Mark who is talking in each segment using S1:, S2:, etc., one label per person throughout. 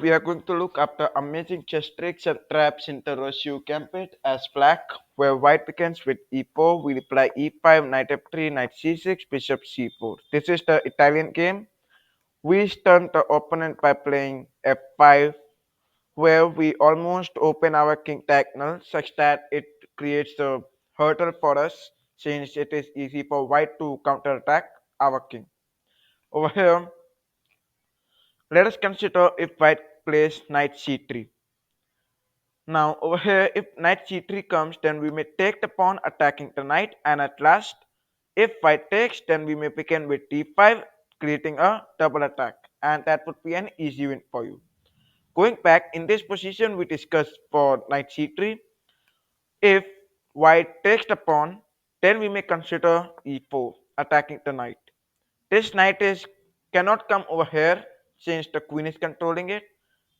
S1: We are going to look after amazing chess tricks and traps in the ROSSEAU Gambit as black, where white begins with e4, we reply e5, knight f3, knight c6, bishop c4. This is the Italian game. We stun the opponent by playing f5, where we almost open our king diagonal such that it creates a hurdle for us, since it is easy for white to counterattack our king. Over here, let us consider if white plays knight c3. Now over here, if knight c3 comes, then we may take the pawn attacking the knight, and at last, if white takes, then we may begin with d5, creating a double attack, and that would be an easy win for you. Going back, in this position we discussed for knight c3, if white takes the pawn, then we may consider e4, attacking the knight. This knight is cannot come over here since the queen is controlling it,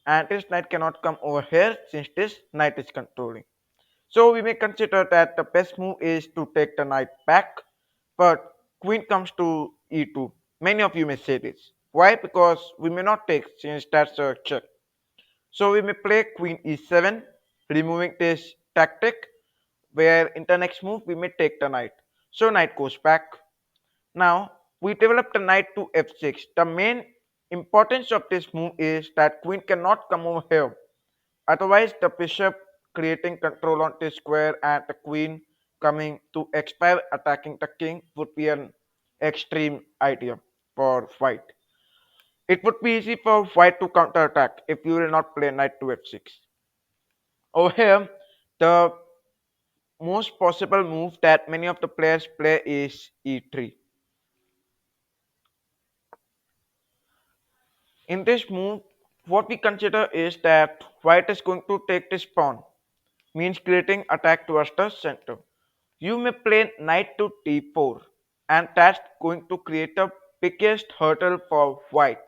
S1: and this knight cannot come over here since this knight is controlling. So we may consider that the best move is to take the knight back, but queen comes to e2. Many of you may say this. Why? Because we may not take since that's a check. So we may play queen e7, removing this tactic, where in the next move we may take the knight. So knight goes back. Now we develop the knight to f6. The main importance of this move is that queen cannot come over here. Otherwise, the bishop creating control on this square and the queen coming to x5 attacking the king would be an extreme idea for white. It would be easy for white to counterattack if you will not play knight to f6. Over here, the most possible move that many of the players play is e3. In this move, what we consider is that white is going to take this pawn, means creating attack towards the center. You may play knight to d4, and that's going to create the biggest hurdle for white.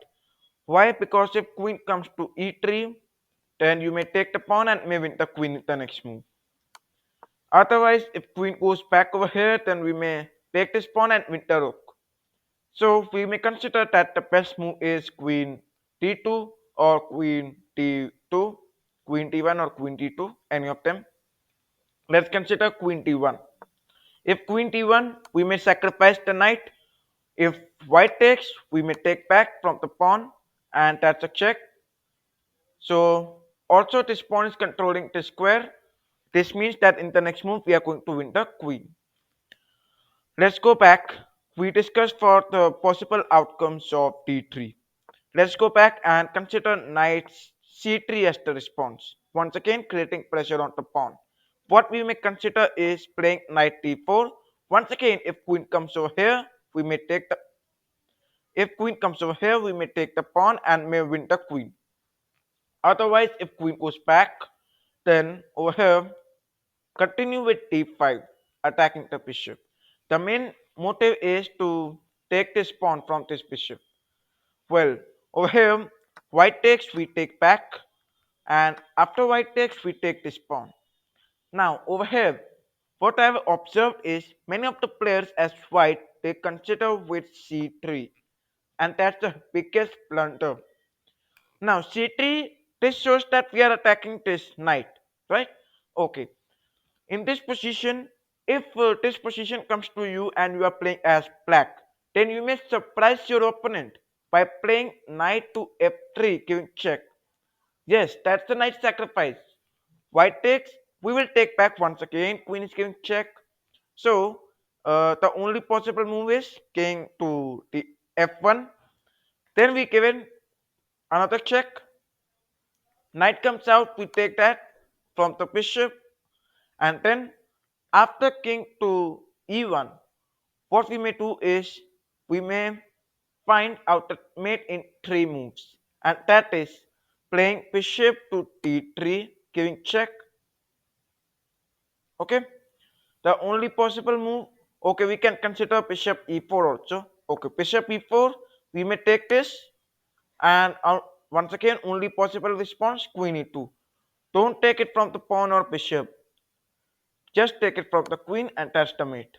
S1: Why? Because if queen comes to e3, then you may take the pawn and may win the queen in the next move. Otherwise, if queen goes back over here, then we may take this pawn and win the rook. So we may consider that the best move is queen d2 or queen d2, queen d1 or queen d2, any of them. Let's consider queen d1. If queen d1, we may sacrifice the knight. If white takes, we may take back from the pawn, and that's a check. So also this pawn is controlling the square. This means that in the next move we are going to win the queen. Let's go back. We discussed for the possible outcomes of d3. Let's go back and consider knight c3 as the response. Once again creating pressure on the pawn. What we may consider is playing knight d4. Once again, if queen comes over here, we may take the pawn and may win the queen. Otherwise, if queen goes back, then over here continue with d5, attacking the bishop. The main motive is to take this pawn from this bishop. Well, over here, white takes, we take back, and after white takes, we take this pawn. Now, over here, what I have observed is many of the players as white, they consider with c3, and that's the biggest blunder. Now, c3, this shows that we are attacking this knight, right? Okay. In this position, if this position comes to you and you are playing as black, then you may surprise your opponent by playing knight to f3, giving check. Yes, that's the knight sacrifice. White takes, we will take back once again. Queen is giving check. So the only possible move is king to the f1. Then we given another check. Knight comes out, we take that from the bishop, and then after king to e1, what we may do is we may find out the mate in three moves, and that is playing bishop to d3, giving check. Okay, the only possible move. Okay, we can consider bishop e4 also. Okay, bishop e4, we may take this, and once again only possible response queen e2. Don't take it from the pawn or bishop, just take it from the queen, and that's the mate.